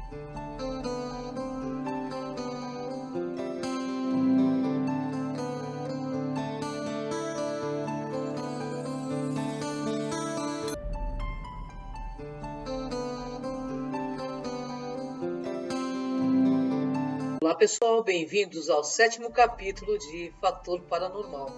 Olá pessoal, bem-vindos ao 7º capítulo de Fator Paranormal.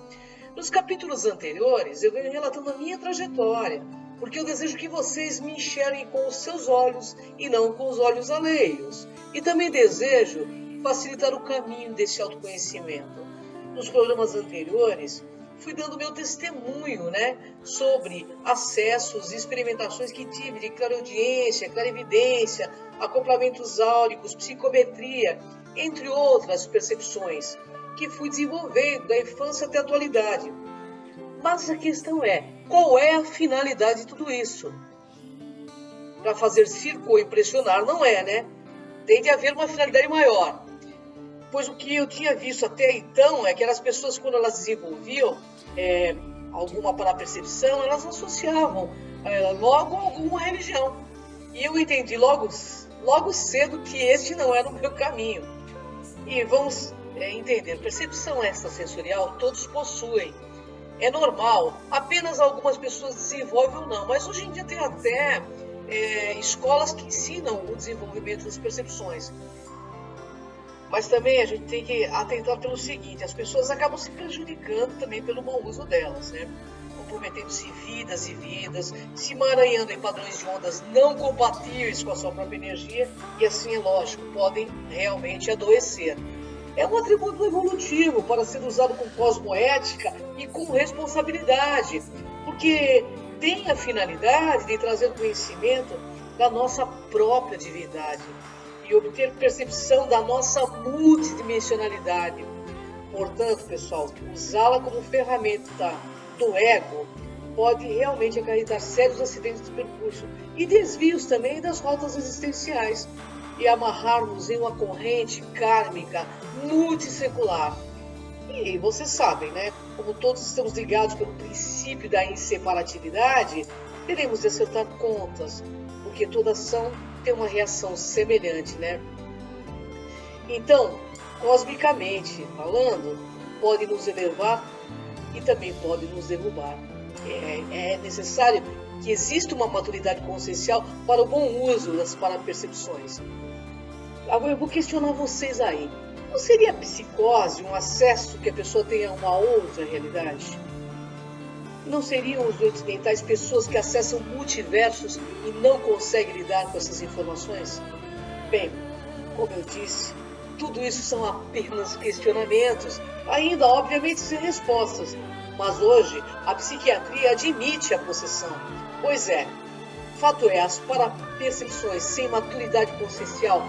Nos capítulos anteriores eu venho relatando a minha trajetória, porque eu desejo que vocês me enxerguem com os seus olhos e não com os olhos alheios. E também desejo facilitar o caminho desse autoconhecimento. Nos programas anteriores fui dando meu testemunho, sobre acessos e experimentações que tive de clareaudiência, clarividência, acoplamentos áuricos, psicometria, entre outras percepções que fui desenvolvendo da infância até a atualidade. Mas a questão é, qual é a finalidade de tudo isso? Para fazer circo ou impressionar não é, né? Tem de haver uma finalidade maior. Pois o que eu tinha visto até então é que as pessoas, quando elas desenvolviam alguma parapercepção, elas associavam logo a alguma religião. E eu entendi logo cedo que este não era o meu caminho. E vamos entender, percepção extrasensorial todos possuem. É normal, apenas algumas pessoas desenvolvem ou não, mas hoje em dia tem até escolas que ensinam o desenvolvimento das percepções. Mas também a gente tem que atentar pelo seguinte, as pessoas acabam se prejudicando também pelo mau uso delas, comprometendo-se vidas e vidas, se emaranhando em padrões de ondas não compatíveis com a sua própria energia e assim, é lógico, podem realmente adoecer. É um atributo evolutivo para ser usado com cosmoética e com responsabilidade, porque tem a finalidade de trazer conhecimento da nossa própria divindade e obter percepção da nossa multidimensionalidade. Portanto, pessoal, usá-la como ferramenta do ego pode realmente acarretar sérios acidentes de percurso e desvios também das rotas existenciais e amarrar-nos em uma corrente kármica multissecular. E vocês sabem, como todos estamos ligados pelo princípio da inseparatividade, teremos de acertar contas, porque toda ação tem uma reação semelhante, Então, cosmicamente falando, pode nos elevar e também pode nos derrubar. É necessário que exista uma maturidade consciencial para o bom uso das parapercepções. Agora eu vou questionar vocês aí. Não seria psicose um acesso que a pessoa tenha uma outra realidade? Não seriam os doentes mentais pessoas que acessam multiversos e não conseguem lidar com essas informações? Bem, como eu disse, tudo isso são apenas questionamentos, ainda obviamente sem respostas. Mas hoje a psiquiatria admite a possessão. Pois é, fato é, as parapercepções sem maturidade consciencial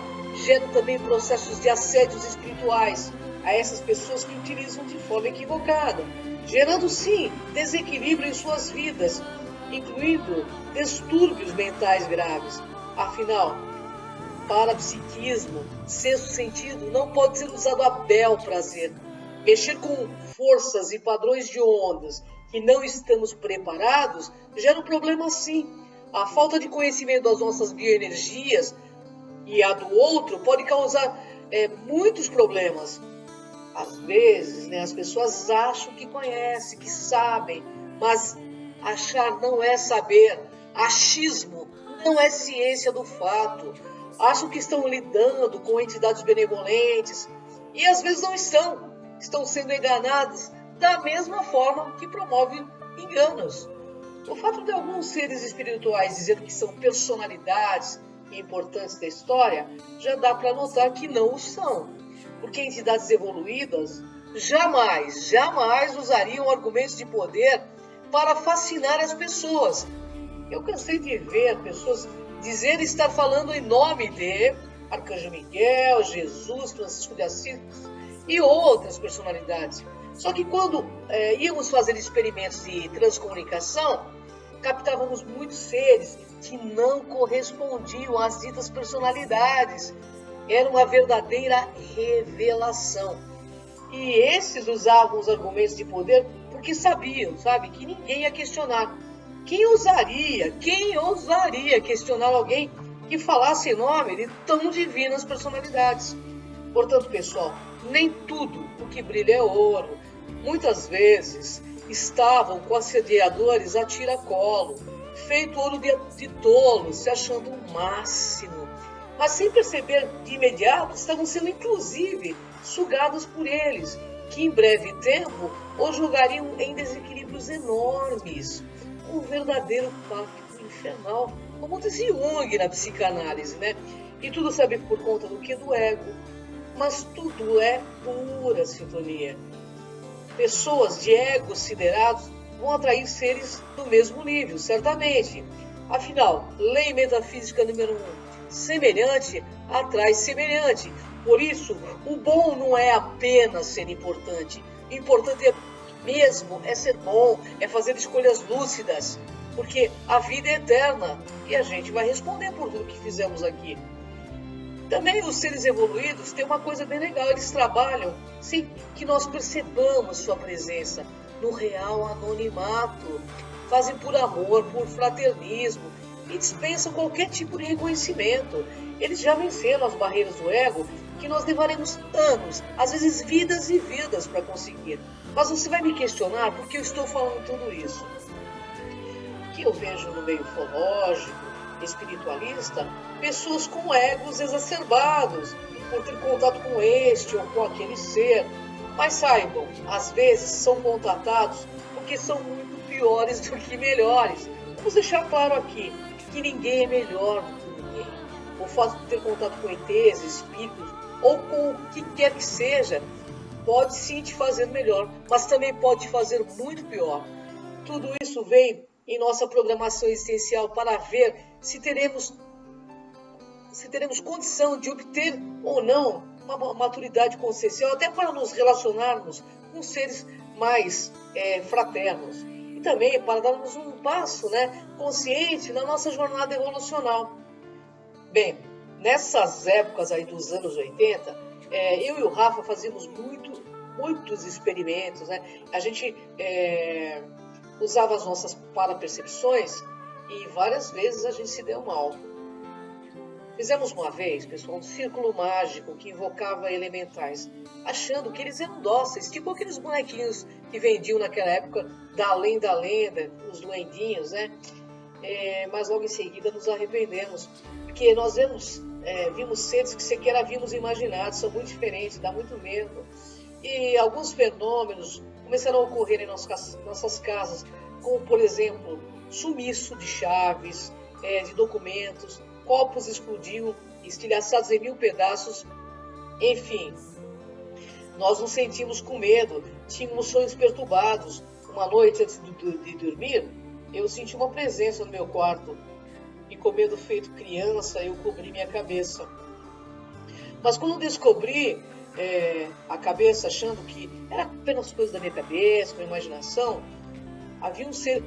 geram também processos de assédios espirituais a essas pessoas que utilizam de forma equivocada, gerando sim desequilíbrio em suas vidas, incluindo distúrbios mentais graves. Afinal, parapsiquismo, sexto sentido, não pode ser usado a bel prazer. Mexer com forças e padrões de ondas que não estamos preparados gera um problema sim. A falta de conhecimento das nossas bioenergias e a do outro pode causar muitos problemas. Às vezes, as pessoas acham que conhecem, que sabem, mas achar não é saber. Achismo não é ciência do fato. Acham que estão lidando com entidades benevolentes e às vezes não estão. Estão sendo enganados da mesma forma que promovem enganos. O fato de alguns seres espirituais dizerem que são personalidades importantes da história já dá para notar que não o são, porque entidades evoluídas jamais usariam argumentos de poder para fascinar as pessoas. Eu cansei de ver pessoas dizerem estar falando em nome de Arcanjo Miguel, Jesus, Francisco de Assis e outras personalidades. Só que quando íamos fazer experimentos de transcomunicação, captávamos muitos seres que não correspondiam às ditas personalidades. Era uma verdadeira revelação. E esses usavam os argumentos de poder porque sabiam, que ninguém ia questionar. Quem ousaria questionar alguém que falasse em nome de tão divinas personalidades. Portanto, pessoal, nem tudo o que brilha é ouro. Muitas vezes estavam com assediadores a tiracolo, feito ouro de tolo, se achando o máximo. Mas sem perceber de imediato, estavam sendo inclusive sugados por eles, que em breve tempo os jogariam em desequilíbrios enormes. Um verdadeiro pacto infernal, como diz Jung na psicanálise, né? E tudo sabe por conta do que? Do ego. Mas tudo é pura sintonia. Pessoas de egos siderados vão atrair seres do mesmo nível, certamente. Afinal, lei metafísica número 1, semelhante atrai semelhante. Por isso, o bom não é apenas ser importante. O importante mesmo é ser bom, é fazer escolhas lúcidas. Porque a vida é eterna e a gente vai responder por tudo que fizemos aqui. Também os seres evoluídos têm uma coisa bem legal, eles trabalham sem que nós percebamos sua presença no real anonimato. Fazem por amor, por fraternismo e dispensam qualquer tipo de reconhecimento. Eles já venceram as barreiras do ego que nós levaremos anos, às vezes vidas e vidas para conseguir. Mas você vai me questionar por que eu estou falando tudo isso. O que eu vejo no meio ufológico, espiritualista, pessoas com egos exacerbados por ter contato com este ou com aquele ser. Mas saibam, às vezes são contatados porque são muito piores do que melhores. Vamos deixar claro aqui que ninguém é melhor do que ninguém. O fato de ter contato com ETs, espíritos ou com o que quer que seja pode sim te fazer melhor, mas também pode te fazer muito pior. Tudo isso vem em nossa programação existencial para ver se teremos condição de obter ou não uma maturidade consciencial, até para nos relacionarmos com seres mais fraternos. E também para darmos um passo consciente na nossa jornada evolucional. Bem, nessas épocas aí dos anos 80, eu e o Rafa fazíamos muitos experimentos. A gente usava as nossas parapercepções e várias vezes a gente se deu mal. Fizemos uma vez, pessoal, um círculo mágico que invocava elementais, achando que eles eram dóceis, tipo aqueles bonequinhos que vendiam naquela época da Além da Lenda, os duendinhos, mas logo em seguida nos arrependemos, porque nós vimos seres que sequer havíamos imaginado, são muito diferentes, dá muito medo. E alguns fenômenos começaram a ocorrer em nossas casas, como, por exemplo, sumiço de chaves, de documentos, copos explodiam, estilhaçados em 1000 pedaços, enfim. Nós nos sentimos com medo, tínhamos sonhos perturbados. Uma noite antes de dormir, eu senti uma presença no meu quarto e, com medo feito criança, eu cobri minha cabeça. Mas quando descobri a cabeça, achando que era apenas coisa da minha cabeça, minha imaginação, havia um ser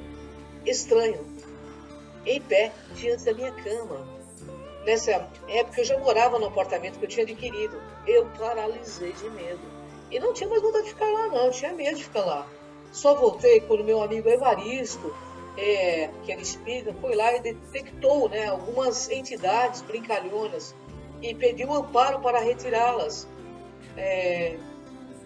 estranho, em pé, diante da minha cama. Nessa época eu já morava no apartamento que eu tinha adquirido. Eu paralisei de medo. E não tinha mais vontade de ficar lá, não. Eu tinha medo de ficar lá. Só voltei quando meu amigo Evaristo, que era espírita, foi lá e detectou algumas entidades brincalhonas e pediu amparo para retirá-las.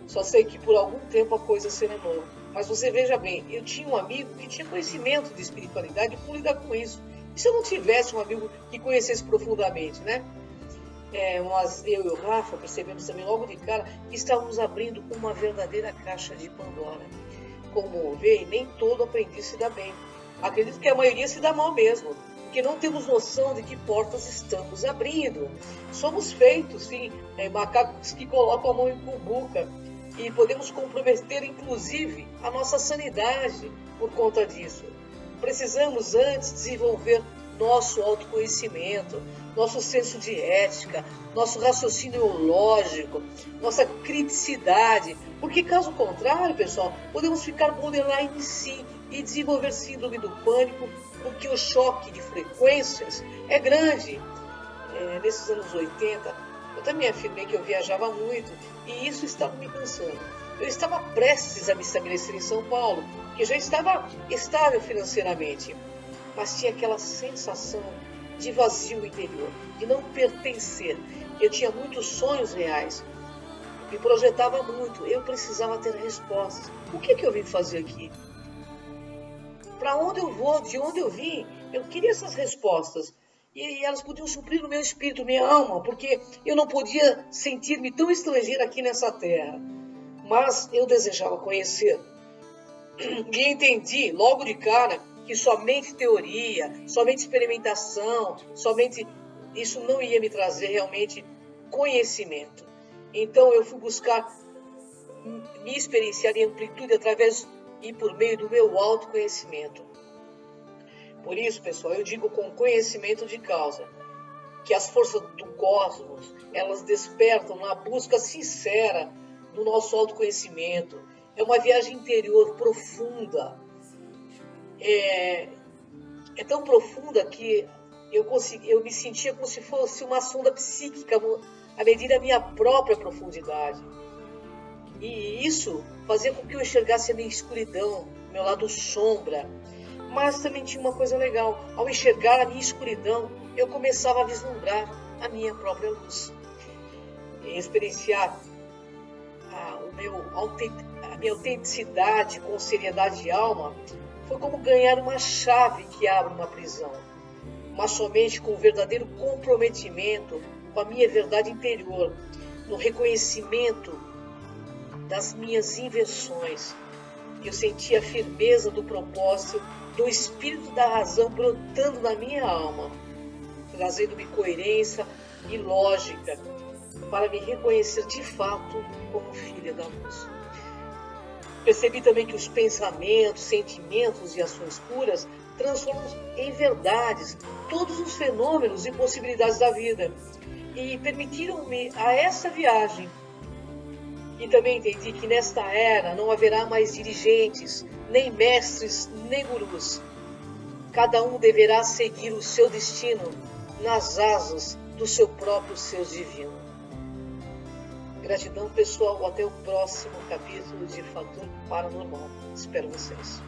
Só sei que por algum tempo a coisa serenou. Mas você veja bem, eu tinha um amigo que tinha conhecimento de espiritualidade e por lidar com isso. E se eu não tivesse um amigo que conhecesse profundamente, mas eu e o Rafa percebemos também logo de cara que estávamos abrindo uma verdadeira caixa de Pandora. Como vê, nem todo aprendiz se dá bem. Acredito que a maioria se dá mal mesmo, porque não temos noção de que portas estamos abrindo. Somos feitos, sim, macacos que colocam a mão em cumbuca e podemos comprometer, inclusive, a nossa sanidade por conta disso. Precisamos antes desenvolver nosso autoconhecimento, nosso senso de ética, nosso raciocínio lógico, nossa criticidade, porque caso contrário, pessoal, podemos ficar borderline sim e desenvolver síndrome do pânico, porque o choque de frequências é grande. Nesses anos 80, eu também afirmei que eu viajava muito e isso estava me cansando. Eu estava prestes a me estabelecer em São Paulo, que já estava estável financeiramente, mas tinha aquela sensação de vazio interior, de não pertencer. Eu tinha muitos sonhos reais, me projetava muito, eu precisava ter respostas. O que eu vim fazer aqui? Para onde eu vou? De onde eu vim? Eu queria essas respostas. E elas podiam suprir o meu espírito, minha alma, porque eu não podia sentir-me tão estrangeira aqui nessa terra. Mas eu desejava conhecer. E entendi logo de cara que somente teoria, somente experimentação, somente isso não ia me trazer realmente conhecimento. Então eu fui buscar me experienciar em amplitude através e por meio do meu autoconhecimento. Por isso, pessoal, eu digo com conhecimento de causa, que as forças do cosmos, elas despertam na busca sincera do nosso autoconhecimento. É uma viagem interior profunda. É tão profunda que eu me sentia como se fosse uma sonda psíquica à medida da minha própria profundidade. E isso fazia com que eu enxergasse a minha escuridão, meu lado sombra. Mas também tinha uma coisa legal. Ao enxergar a minha escuridão, eu começava a vislumbrar a minha própria luz. E experienciar a minha autenticidade com seriedade de alma foi como ganhar uma chave que abre uma prisão. Mas somente com o verdadeiro comprometimento com a minha verdade interior, no reconhecimento das minhas inversões. Eu senti a firmeza do propósito, do espírito da razão brotando na minha alma, trazendo-me coerência e lógica para me reconhecer de fato como filha da luz. Percebi também que os pensamentos, sentimentos e ações puras transformam em verdades todos os fenômenos e possibilidades da vida e permitiram-me a essa viagem. E também entendi que nesta era não haverá mais dirigentes, nem mestres, nem gurus. Cada um deverá seguir o seu destino nas asas do seu próprio ser divino. Gratidão, pessoal. Até o próximo capítulo de Fator Paranormal. Espero vocês.